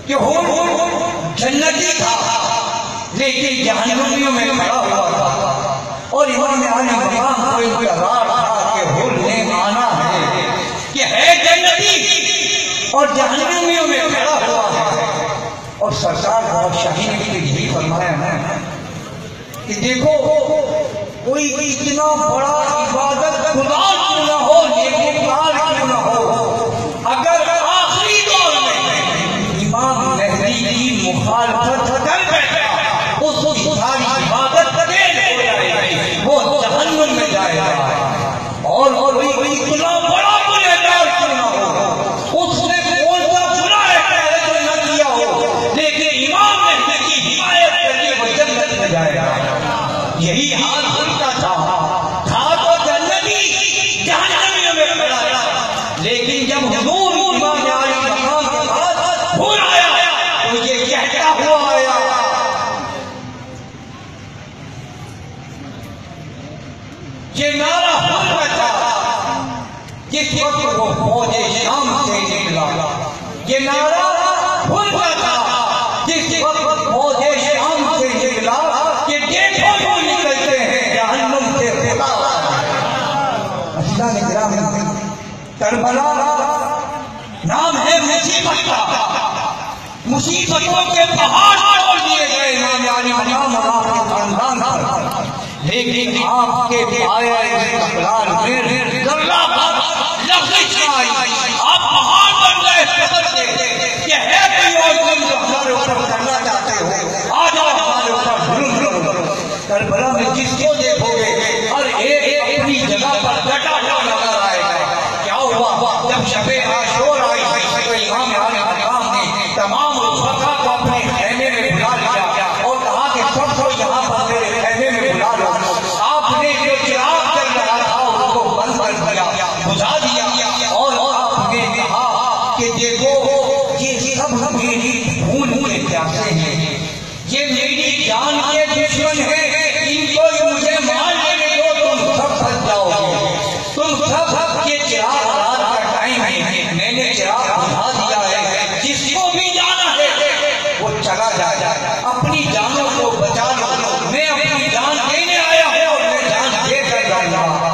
कि हूर जन्नती था लेकिन जहन्नमियों में खड़ा हुआ था। और इमाम अली मकाम को इंतजार था कि हूर ने आना है कि है जन्नती और जहन्नमियों में खड़ा हुआ है। और सरकार बहुत शाही ने यही फरमाया है कि देखो कोई इतना बड़ा इबादत खुदा क्यों ना हो, नेककार क्यों ना हो, अगर आखिरी दौर में इमाम मेहदी की मुखालफत कर बैठा उसकी सारी इबादत फेल हो जाएगी, वो जहन्नम में जाएगा। और कोई इतना बड़ा गुनहगार क्यों ना हो, उसने कौन सा बुरा है जो न किया हो, लेकिन इमाम मेहदी की हिमायत करके वो जन्नत में जाएगा। यही हाल उनका था तो जन्नती जहन्नमियों में खड़ा था। लेकिन जब हुजूर इमाम अली मकाम के पास हूर आया तो ये कहता हुआ आया, ये नारा हूर का था जिस वक्त वो फौजे शाम से निकला। ये नारा हूर का था जिस वक्त फौजे शाम से निकला कि देखो वो निकलते हैं जहन्नुम से खुदा। करबला नाम है मुसीबत का, मुसीबतों के पहाड़ तोड़ दिए गए इमाम अली मकाम और आपके खानदान पर। लेकिन आपके पाए इकरार में जर्रा लफ्ज़ आई, आप पहाड़ बन गए कि है कोई और तुम जो हमारे ऊपर करना चाहते हो, आ जाओ हमारे ऊपर जुल्म करो। करबला में जिसको देखोगे हर एक अपनी जगह पर डटा हुआ नजर आएगा। क्या हुआ जब शबे आशूर आई तो इमाम अली मकाम ने तमाम रुफ़क़ा को अपने खैमे में बुला लिया और कहा कि सबको यहाँ पर मेरे खैमे में बुला लो। आपने जो चिराग जल रहा था उसको बंद कर दिया, बुझा दिया और आपने कहा कि देखो ये सब मेरी खून के प्यासे हैं, ये मेरी जान के दुश्मन है, इनको मुझे मार लेने दो, तुम सब फंस जाओगे। तुम सब ये चिराग रात का टाइम है, मैंने चिराग बुझा दिया है, जिसको भी जाना है वो चला जाए, अपनी जानों को बचा लो। मैं अपनी जान देने आया हूँ और मैं जान दे कर जाऊंगा।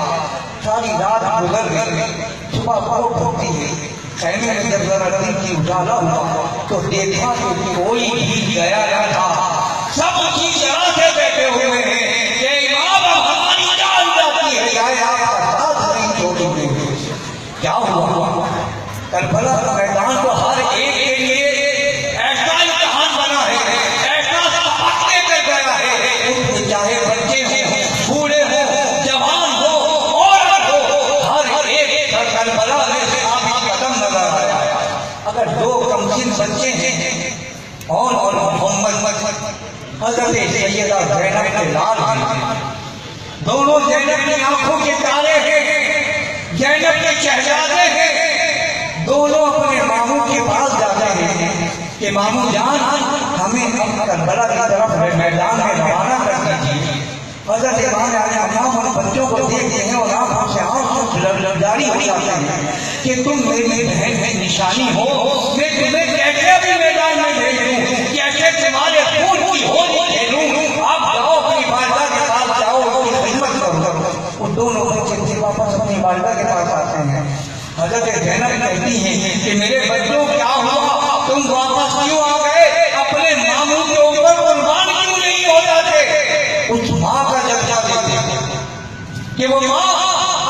सारी रात गुजर गई, सुबह बहुत होती है। खैमे में जब जरा दिन की उजाला हुआ तो देखा कि कोई भी गया न था, सब उसी तरह से बैठे हुए हैं कि इमाम हमारी जान जाती है या आपका साथ नहीं छोड़ोगे। क्या हुआ करबला का मैदान तो हर एक के लिए ऐसा इम्तिहान बना है, ऐसा सबक लेकर गया है। उसमें चाहे बच्चे हो, बूढ़े हो, जवान हो, औरत हो, हर एक करबला में कदम नजर आया। अगर दो कमसिन बच्चे हैं और मोहम्मद हजरत सैयदा ज़ैनब के लाल हैं, दोनों ज़ैनब की आंखों के तारे हैं, ज़ैनब के शहजादे हैं, दोनों अपने मामू के पास जाते हैं कि मामू जान हमें करबला की तरफ मैदान में रवाना कर दीजिए। हजरत इमाम अली मकाम उन बच्चों को देखते हैं और आंखों से आंसू जारी हो जाते हैं कि तुम मेरी बहन की निशानी हो, मैं तुम्हें कैसे भी मैदान में भेज दूं, कैसे तुम्हारे खून की होली खेलूं। आप जाओ अपनी वालिदा के पास जाओ, उसकी खिदमत करो। वो दोनों बच्चे वापस अपनी वालिदा के पास आते हैं। हजरत ज़ैनब कहती हैं कि मेरे बच्चों क्या हुआ, तुम वापस क्यों आ गए, अपने मामू के ऊपर कुर्बान क्यों नहीं हो जाते। उस माँ का जज्बा देते कि वो माँ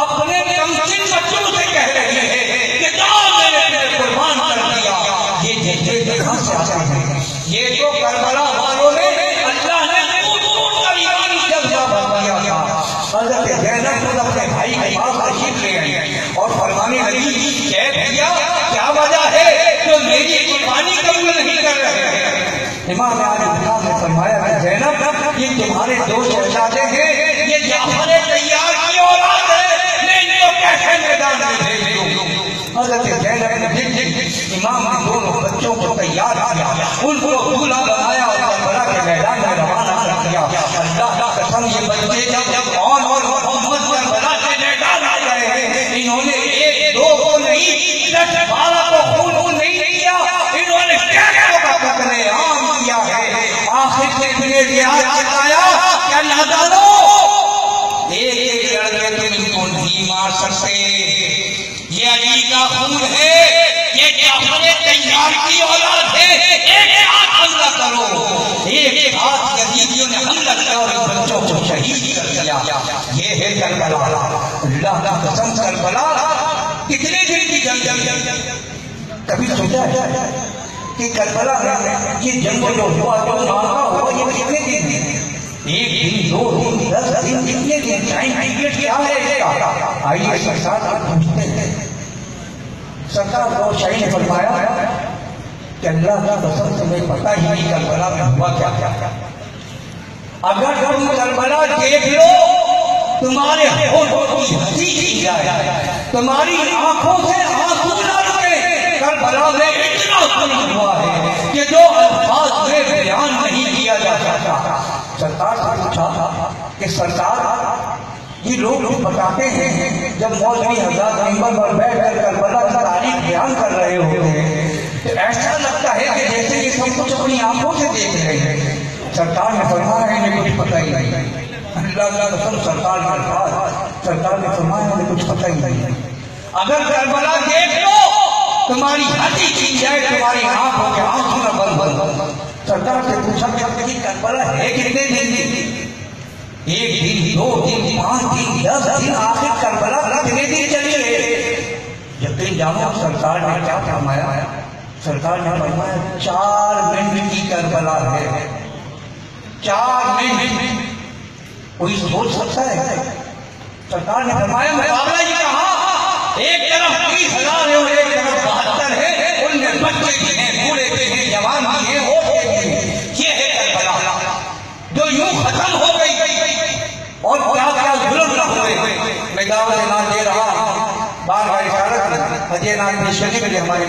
अपने कमसिन बच्चों से कह रही है कि मैंने कुर्बान कर दिया। ये जज्बे कहाँ से आते हैं, ये तो करबला वालों ने अल्लाह ने ईमानी जज्बा भर दिया था। हजरत ज़ैनब खुद अपने भाई के पास तशरीफ ले आई और फरमाने लगी, भैया क्या वजह है जो मेरी कुर्बानी कबूल नहीं कर रहे हैं। इमाम अली मकाम ने फरमाया कि ज़ैनब ये तुम्हारे दो शहजादे हैं, ये जाफर तैयार की औलाद है, मैं इनको कैसे मैदान में भेज दूं। हजरत ज़ैनब ने इमाम ने दोनों बच्चों को तैयार किया, उनको दूल्हा बनाया और करबला के मैदान में रवाना कर दिया। अल्लाह का कसम ये बच्चे जब और मोहम्मद करबला के मैदान आ गए हैं, इन्होंने एक दो को नहीं 10-12 को खून नहीं किया, इन्होंने क्या मामूल है, ये जाफर तैयार की औलाद है, एक साथ हमला करो। एक साथ यजीदियों ने हमला किया और बच्चों को शहीद कर दिया। ये है करबला। अल्लाह की कसम करबला कितने दिन की जंग। कभी सोचा है कि करबला ये जंग जो हुआ जो मांगा हुआ ये कितने दिन? एक दिन, 2 दिन, 10 दिन, कितने दिन? टाइम पीरियड क्या है इसका? आइए सरकार पूछते हैं। सरकार को शाही ने फरमाया कि अल्लाह की कसम तुम्हें पता ही नहीं करबला में हुआ क्या क्या। अगर तुम करबला देख लो तुम्हारे होठों की हंसी छीन जाए, तुम्हारी आंखों से आंसू न रुके। करबला में इतना जुल्म हुआ है कि जो अल्फाज में बयान नहीं किया जा सकता। सरकार से पूछा कि सरकार ये लोग बताते हैं जब मौलवी हज़रत मिंबर पर बैठकर करबला की तारीख बयान कर रहे होते हैं तो ऐसा लगता है कि जैसे ये सब कुछ अपनी आंखों से देख रहे हैं। सरकार ने फरमाया इन्हें कुछ पता ही नहीं। अल्लाह का कसम सरकार ने फरमाया इन्हें कुछ पता ही नहीं। अगर करबला देख लो तुम्हारी हड्डी छीन जाए, तुम्हारी आंखों के आंसू न बंद। सरकार से पूछा कि करबला है कितने दिन? 1 दिन, 2 दिन, 5 दिन, 10 दिन, आखिर करबला कितने दिन चली रहे? यकीन जानो सरकार ने क्या फरमाया? सरकार ने फरमाया 4 मिनट की करबला है। 4 मिनट कोई सोच सकता है? सरकार ने फरमाया मुकाबला ही कहा, एक तरफ 30,000 है और एक तरफ 72 है। उनमें बच्चे भी हैं, बूढ़े भी हैं, जवान भी हैं, औरतें भी हैं। ये है करबला जो यूं खत्म हो गई और क्या क्या जुल्म न हुए। मैं दावत दे रहा बार बार इशारा अजय नाम पेश करने के लिए हमारे